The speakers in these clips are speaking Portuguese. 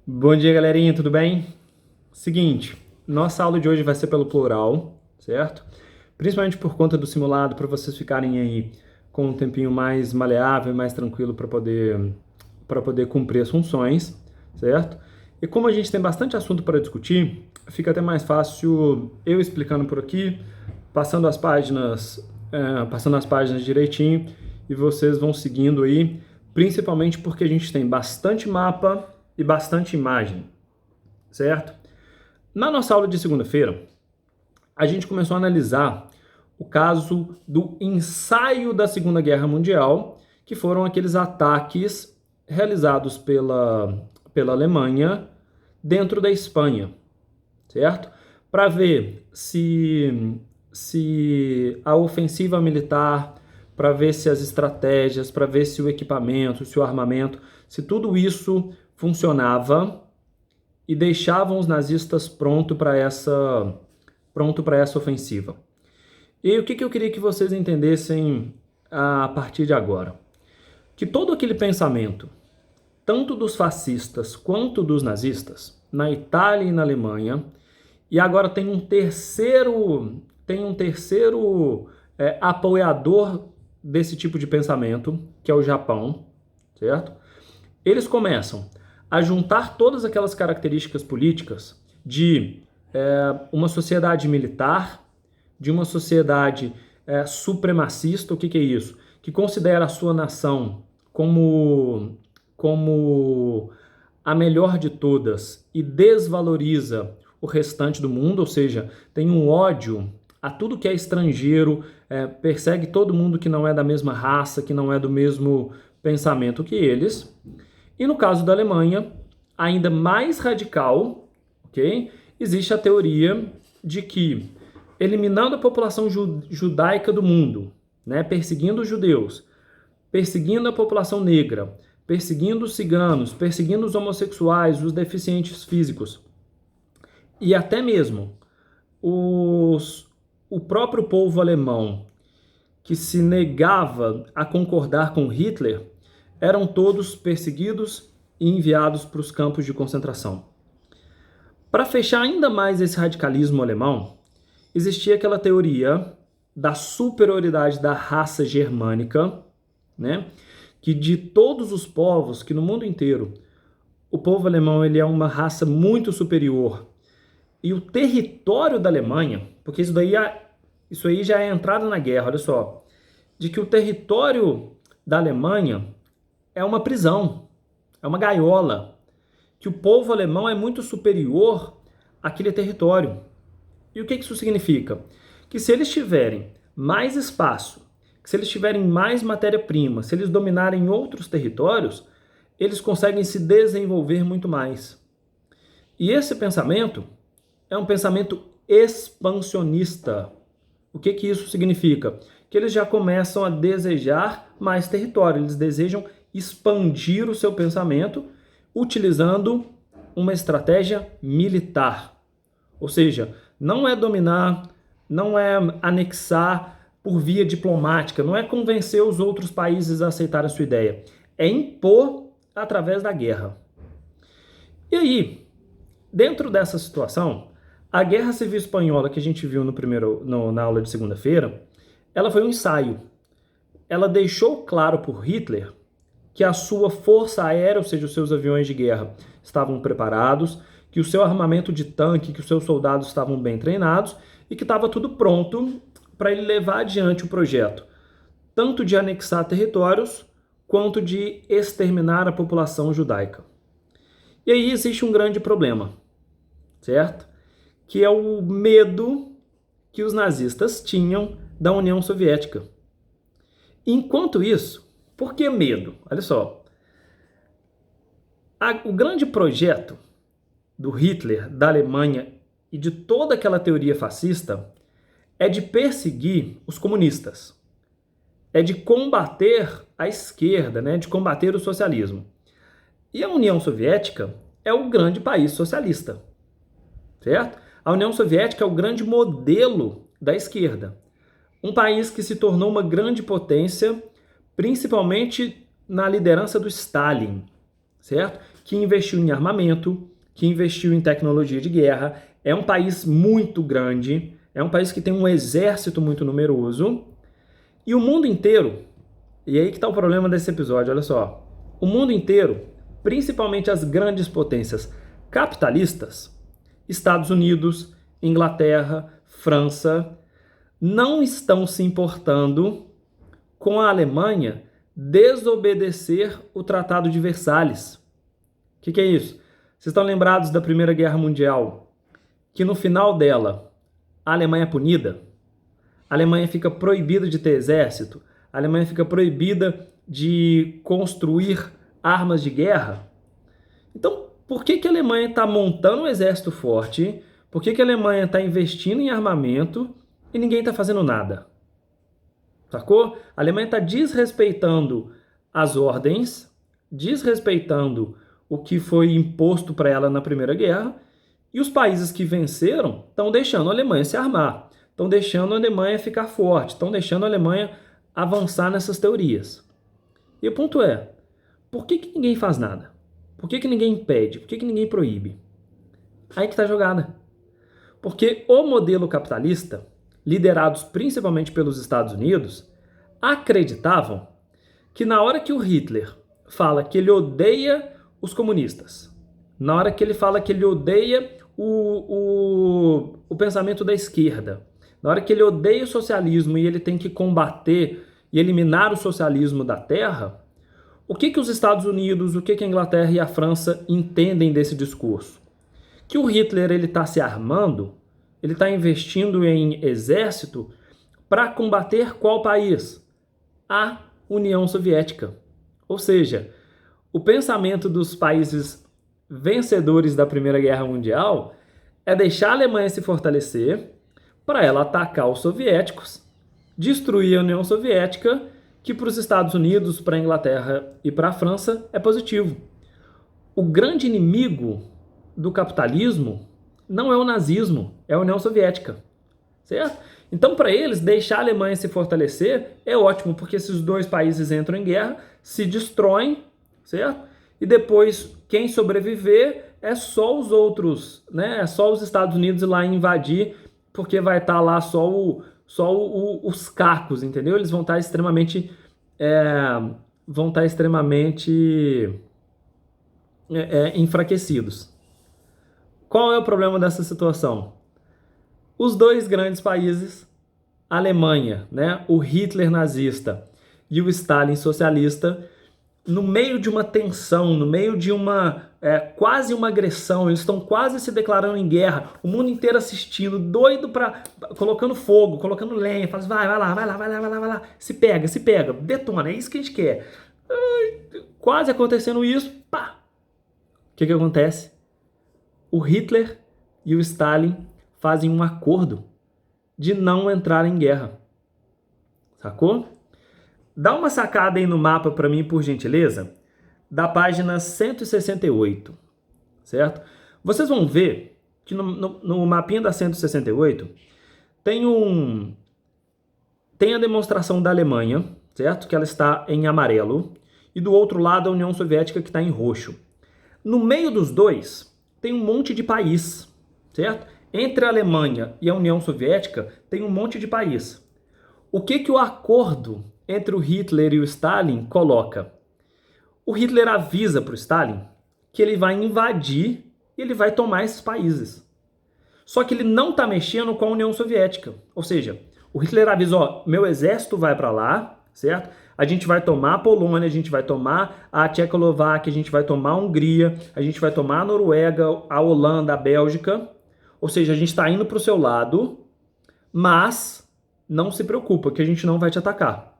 Bom dia, galerinha, tudo bem? Seguinte, nossa aula de hoje vai ser pelo plural, certo? Principalmente por conta do simulado, para vocês ficarem aí com um tempinho mais maleável, mais tranquilo para poder cumprir as funções, certo? E como a gente tem bastante assunto para discutir, fica até mais fácil eu explicando por aqui, passando as páginas direitinho e vocês vão seguindo aí, principalmente porque a gente tem bastante mapa e bastante imagem, certo? Na nossa aula de segunda-feira, a gente começou a analisar o caso do ensaio da Segunda Guerra Mundial, que foram aqueles ataques realizados pela Alemanha dentro da Espanha, certo? Para ver se a ofensiva militar, para ver se as estratégias, para ver se o equipamento, se o armamento, se tudo isso funcionava e deixavam os nazistas pronto para essa ofensiva. E o que eu queria que vocês entendessem a partir de agora? Que todo aquele pensamento, tanto dos fascistas quanto dos nazistas, na Itália e na Alemanha, e agora tem um terceiro apoiador desse tipo de pensamento, que é o Japão, certo? Eles começam a juntar todas aquelas características políticas de uma sociedade militar, de uma sociedade supremacista. O que é isso? Que considera a sua nação como a melhor de todas e desvaloriza o restante do mundo, ou seja, tem um ódio a tudo que é estrangeiro, persegue todo mundo que não é da mesma raça, que não é do mesmo pensamento que eles. E no caso da Alemanha, ainda mais radical, ok? Existe a teoria de que, eliminando a população judaica do mundo, né, perseguindo os judeus, perseguindo a população negra, perseguindo os ciganos, perseguindo os homossexuais, os deficientes físicos, e até mesmo o próprio povo alemão, que se negava a concordar com Hitler, eram todos perseguidos e enviados para os campos de concentração. Para fechar ainda mais esse radicalismo alemão, existia aquela teoria da superioridade da raça germânica, né? Que de todos os povos, que no mundo inteiro, o povo alemão ele é uma raça muito superior. E o território da Alemanha, porque isso aí já é entrada na guerra, olha só, de que o território da Alemanha é uma prisão, é uma gaiola, que o povo alemão é muito superior àquele território. E o que isso significa? Que se eles tiverem mais espaço, que se eles tiverem mais matéria-prima, se eles dominarem outros territórios, eles conseguem se desenvolver muito mais. E esse pensamento é um pensamento expansionista. O que isso significa? Que eles já começam a desejar mais território, eles desejam expandir o seu pensamento utilizando uma estratégia militar. Ou seja, não é dominar, não é anexar por via diplomática, não é convencer os outros países a aceitarem a sua ideia, é impor através da guerra. E aí, dentro dessa situação, a Guerra Civil Espanhola que a gente viu na aula de segunda-feira, ela foi um ensaio. Ela deixou claro por Hitler que a sua força aérea, ou seja, os seus aviões de guerra, estavam preparados, que o seu armamento de tanque, que os seus soldados estavam bem treinados e que estava tudo pronto para ele levar adiante o projeto, tanto de anexar territórios quanto de exterminar a população judaica. E aí existe um grande problema, certo? Que é o medo que os nazistas tinham da União Soviética. Enquanto isso, por que medo? Olha só, o grande projeto do Hitler, da Alemanha e de toda aquela teoria fascista é de perseguir os comunistas, é de combater a esquerda, né? De combater o socialismo. E a União Soviética é o grande país socialista, certo? A União Soviética é o grande modelo da esquerda. Um país que se tornou uma grande potência, principalmente na liderança do Stalin, certo? que investiu em armamento, que investiu em tecnologia de guerra, é um país muito grande, é um país que tem um exército muito numeroso, e o mundo inteiro, e aí que está o problema desse episódio, olha só, o mundo inteiro, principalmente as grandes potências capitalistas, Estados Unidos, Inglaterra, França, não estão se importando com a Alemanha desobedecer o Tratado de Versalhes. O que é isso? Vocês estão lembrados da Primeira Guerra Mundial? Que no final dela, a Alemanha é punida? A Alemanha fica proibida de ter exército? A Alemanha fica proibida de construir armas de guerra? Então, por que a Alemanha está montando um exército forte? Por que a Alemanha está investindo em armamento e ninguém está fazendo nada? Sacou? A Alemanha está desrespeitando as ordens, desrespeitando o que foi imposto para ela na Primeira Guerra, e os países que venceram estão deixando a Alemanha se armar, estão deixando a Alemanha ficar forte, estão deixando a Alemanha avançar nessas teorias. E o ponto é, por que ninguém faz nada? Por que ninguém impede? Por que ninguém proíbe? Aí que está a jogada. Porque o modelo capitalista, liderados principalmente pelos Estados Unidos, acreditavam que na hora que o Hitler fala que ele odeia os comunistas, na hora que ele fala que ele odeia o pensamento da esquerda, na hora que ele odeia o socialismo e ele tem que combater e eliminar o socialismo da Terra, o que os Estados Unidos, o que a Inglaterra e a França entendem desse discurso? Que o Hitler está se armando, ele está investindo em exército para combater qual país? A União Soviética. Ou seja, o pensamento dos países vencedores da Primeira Guerra Mundial é deixar a Alemanha se fortalecer para ela atacar os soviéticos, destruir a União Soviética, que para os Estados Unidos, para a Inglaterra e para a França é positivo. O grande inimigo do capitalismo não é o nazismo, é a União Soviética, certo? Então, para eles, deixar a Alemanha se fortalecer é ótimo, porque esses dois países entram em guerra, se destroem, certo? E depois, quem sobreviver é só os outros, né? É só os Estados Unidos ir lá invadir, porque vai estar lá só os cacos, entendeu? Eles vão estar extremamente enfraquecidos. Qual é o problema dessa situação? Os dois grandes países, a Alemanha, né, o Hitler nazista e o Stalin socialista, no meio de uma tensão, no meio de quase uma agressão, eles estão quase se declarando em guerra, o mundo inteiro assistindo, doido colocando fogo, colocando lenha, fala, vai lá, se pega, detona, é isso que a gente quer. Quase acontecendo isso, pá! O que acontece? O Hitler e o Stalin fazem um acordo de não entrar em guerra. Sacou? Dá uma sacada aí no mapa para mim, por gentileza, da página 168, certo? Vocês vão ver que no mapinha da 168 tem a demonstração da Alemanha, certo? Que ela está em amarelo, e do outro lado a União Soviética que está em roxo. No meio dos dois tem um monte de país, certo? Entre a Alemanha e a União Soviética tem um monte de país. O que o acordo entre o Hitler e o Stalin coloca? O Hitler avisa para o Stalin que ele vai invadir e ele vai tomar esses países. Só que ele não está mexendo com a União Soviética. Ou seja, o Hitler avisa, ó, meu exército vai para lá, certo? A gente vai tomar a Polônia, a gente vai tomar a Tchecoslováquia, a gente vai tomar a Hungria, a gente vai tomar a Noruega, a Holanda, a Bélgica. Ou seja, a gente está indo para o seu lado, mas não se preocupa que a gente não vai te atacar.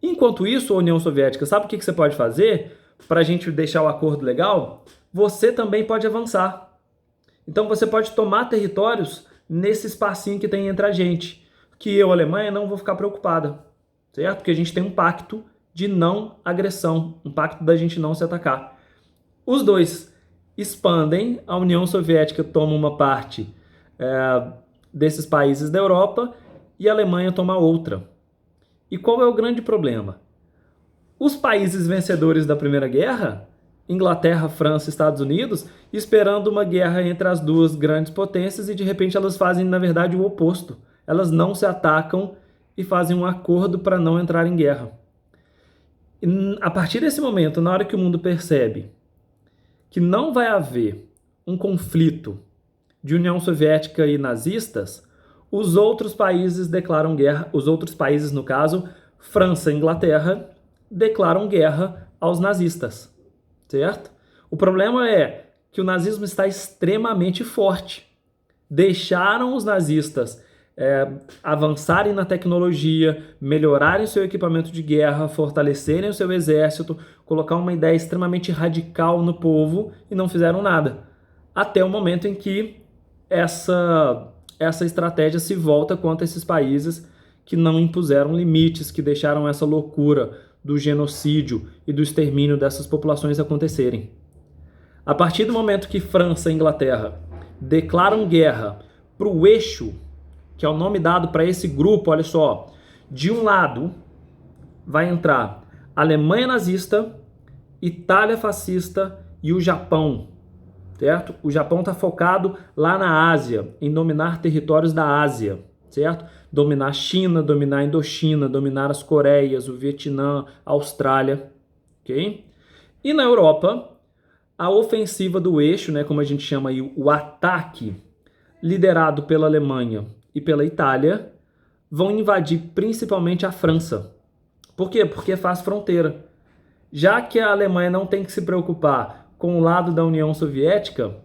Enquanto isso, a União Soviética, sabe o que você pode fazer para a gente deixar o acordo legal? Você também pode avançar. Então você pode tomar territórios nesse espacinho que tem entre a gente, que eu, Alemanha, não vou ficar preocupada, certo? Porque a gente tem um pacto de não agressão, um pacto da gente não se atacar. Os dois expandem, a União Soviética toma uma parte desses países da Europa e a Alemanha toma outra. E qual é o grande problema? Os países vencedores da Primeira Guerra, Inglaterra, França, Estados Unidos, esperando uma guerra entre as duas grandes potências e de repente elas fazem, na verdade, o oposto. Elas não se atacam e fazem um acordo para não entrar em guerra. E a partir desse momento, na hora que o mundo percebe que não vai haver um conflito de União Soviética e nazistas, os outros países declaram guerra, os outros países, no caso, França e Inglaterra, declaram guerra aos nazistas, certo? O problema é que o nazismo está extremamente forte. Deixaram os nazistas avançarem na tecnologia, melhorarem seu equipamento de guerra, fortalecerem o seu exército, colocar uma ideia extremamente radical no povo e não fizeram nada. Até o momento em que essa estratégia se volta contra esses países que não impuseram limites, que deixaram essa loucura do genocídio e do extermínio dessas populações acontecerem. A partir do momento que França e Inglaterra declaram guerra para o eixo, que é o nome dado para esse grupo, olha só, de um lado vai entrar Alemanha nazista, Itália fascista e o Japão, certo? O Japão está focado lá na Ásia, em dominar territórios da Ásia, certo? Dominar a China, dominar a Indochina, dominar as Coreias, o Vietnã, a Austrália, ok? E na Europa, a ofensiva do eixo, né, como a gente chama aí, o ataque, liderado pela Alemanha e pela Itália, vão invadir principalmente a França. Por quê? Porque faz fronteira. Já que a Alemanha não tem que se preocupar com o lado da União Soviética,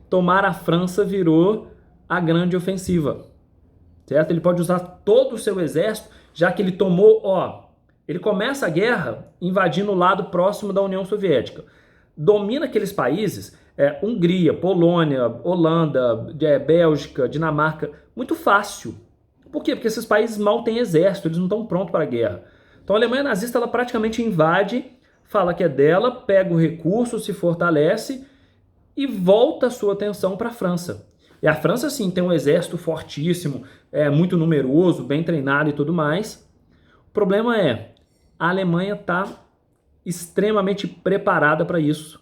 tomar a França virou a grande ofensiva, certo? Ele pode usar todo o seu exército, já que ele tomou, ele começa a guerra invadindo o lado próximo da União Soviética. Domina aqueles países, Hungria, Polônia, Holanda, Bélgica, Dinamarca, muito fácil. Por quê? Porque esses países mal têm exército, eles não estão prontos para a guerra. Então a Alemanha nazista ela praticamente invade, fala que é dela, pega o recurso, se fortalece e volta a sua atenção para a França. E a França, sim, tem um exército fortíssimo, muito numeroso, bem treinado e tudo mais. O problema é, a Alemanha está extremamente preparada para isso.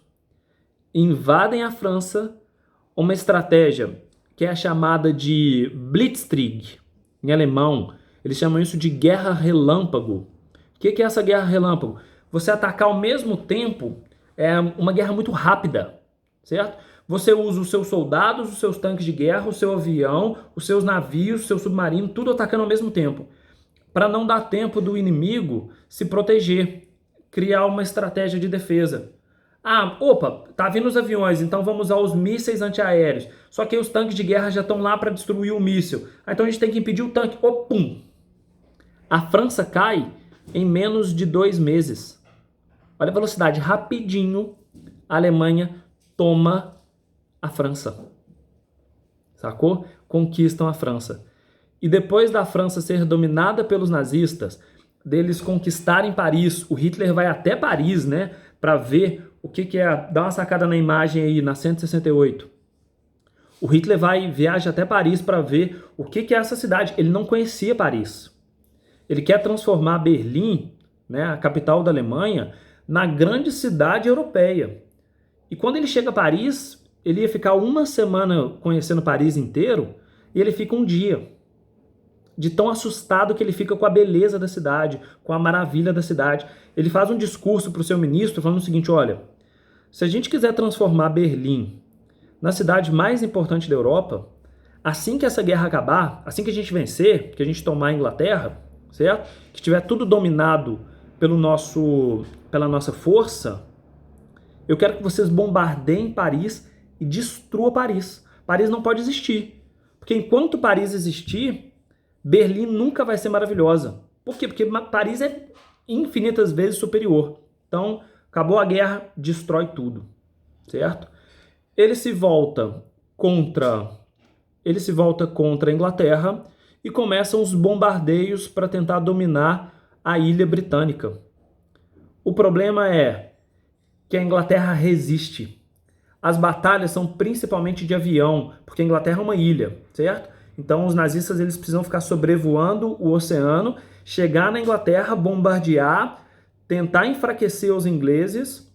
Invadem a França, uma estratégia que é chamada de Blitzkrieg, em alemão. Eles chamam isso de guerra relâmpago. O que é essa guerra relâmpago? Você atacar ao mesmo tempo uma guerra muito rápida, certo? Você usa os seus soldados, os seus tanques de guerra, o seu avião, os seus navios, o seu submarino, tudo atacando ao mesmo tempo, para não dar tempo do inimigo se proteger, criar uma estratégia de defesa. Tá vindo os aviões, então vamos usar os mísseis antiaéreos. Só que os tanques de guerra já estão lá para destruir o míssil. Então a gente tem que impedir o tanque. Pum! A França cai em menos de 2 meses. Olha a velocidade, rapidinho a Alemanha toma a França. Sacou? Conquistam a França. E depois da França ser dominada pelos nazistas, deles conquistarem Paris, o Hitler vai até Paris, né, para ver o que é, dá uma sacada na imagem aí, na 168. O Hitler viaja até Paris para ver o que é essa cidade. Ele não conhecia Paris. Ele quer transformar Berlim, né, a capital da Alemanha, na grande cidade europeia. E quando ele chega a Paris, ele ia ficar 1 semana conhecendo Paris inteiro, e ele fica 1 dia. De tão assustado que ele fica com a beleza da cidade, com a maravilha da cidade. Ele faz um discurso para o seu ministro falando o seguinte, olha, se a gente quiser transformar Berlim na cidade mais importante da Europa, assim que essa guerra acabar, assim que a gente vencer, que a gente tomar a Inglaterra, certo? Que tiver tudo dominado pela nossa força, eu quero que vocês bombardeiem Paris e destruam Paris. Paris não pode existir. Porque enquanto Paris existir, Berlim nunca vai ser maravilhosa. Por quê? Porque Paris é infinitas vezes superior. Então, acabou a guerra, destrói tudo, certo? Ele se volta contra a Inglaterra e começam os bombardeios para tentar dominar a ilha britânica. O problema é que a Inglaterra resiste. As batalhas são principalmente de avião, porque a Inglaterra é uma ilha, certo? Então os nazistas eles precisam ficar sobrevoando o oceano, chegar na Inglaterra, bombardear, tentar enfraquecer os ingleses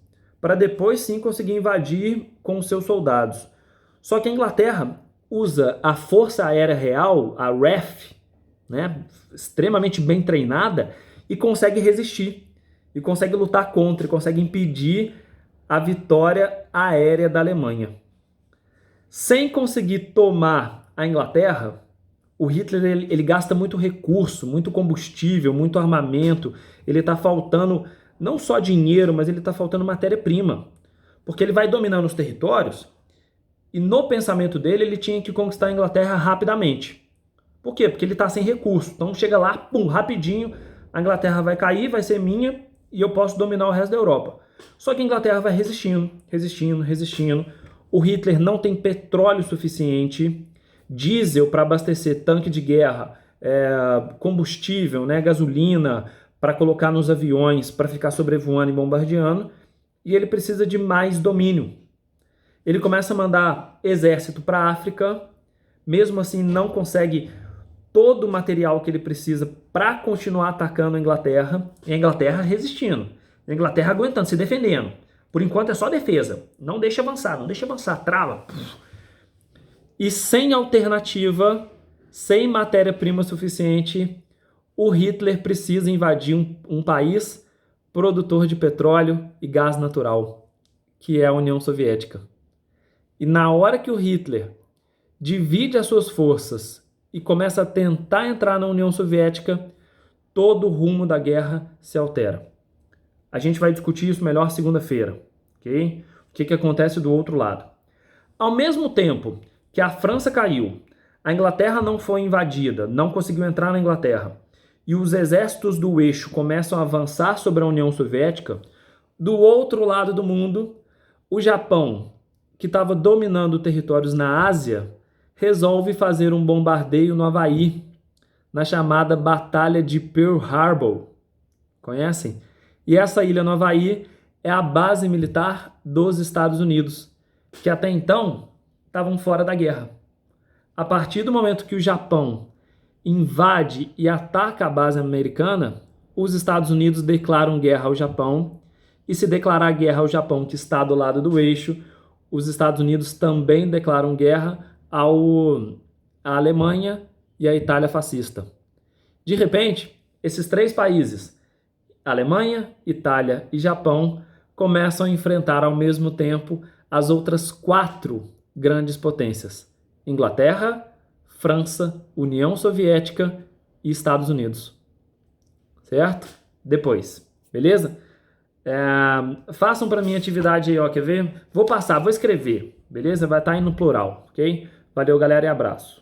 para depois sim conseguir invadir com os seus soldados. Só que a Inglaterra usa a Força Aérea Real, a RAF, né, extremamente bem treinada, e consegue resistir, e consegue lutar contra, e consegue impedir a vitória aérea da Alemanha. Sem conseguir tomar a Inglaterra, o Hitler ele gasta muito recurso, muito combustível, muito armamento, ele está faltando não só dinheiro, mas ele está faltando matéria-prima, porque ele vai dominando os territórios e no pensamento dele ele tinha que conquistar a Inglaterra rapidamente. Por quê? Porque ele está sem recurso. Então chega lá, pum, rapidinho, a Inglaterra vai cair, vai ser minha e eu posso dominar o resto da Europa. Só que a Inglaterra vai resistindo, resistindo, resistindo. O Hitler não tem petróleo suficiente, diesel para abastecer tanque de guerra, combustível, né, gasolina para colocar nos aviões, para ficar sobrevoando e bombardeando, e ele precisa de mais domínio. Ele começa a mandar exército para a África, mesmo assim não consegue todo o material que ele precisa para continuar atacando a Inglaterra, e a Inglaterra resistindo, a Inglaterra aguentando, se defendendo. Por enquanto é só defesa, não deixa avançar, trava. E sem alternativa, sem matéria-prima suficiente, o Hitler precisa invadir um país produtor de petróleo e gás natural, que é a União Soviética. E na hora que o Hitler divide as suas forças e começa a tentar entrar na União Soviética, todo o rumo da guerra se altera. A gente vai discutir isso melhor segunda-feira, ok? O que acontece do outro lado. Ao mesmo tempo que a França caiu, a Inglaterra não foi invadida, não conseguiu entrar na Inglaterra, e os exércitos do eixo começam a avançar sobre a União Soviética, do outro lado do mundo, o Japão, que estava dominando territórios na Ásia, resolve fazer um bombardeio no Havaí, na chamada Batalha de Pearl Harbor. Conhecem? E essa ilha no Havaí é a base militar dos Estados Unidos, que até então estavam fora da guerra. A partir do momento que o Japão invade e ataca a base americana, os Estados Unidos declaram guerra ao Japão, e se declarar guerra ao Japão, que está do lado do eixo, os Estados Unidos também declaram guerra à Alemanha e à Itália fascista. De repente, esses três países, Alemanha, Itália e Japão, começam a enfrentar ao mesmo tempo as outras 4 grandes potências: Inglaterra, França, União Soviética e Estados Unidos. Certo? Depois, beleza? Façam para mim atividade aí, ó, quer ver? Vou escrever, beleza? Vai estar aí no plural, ok? Valeu, galera, e abraço.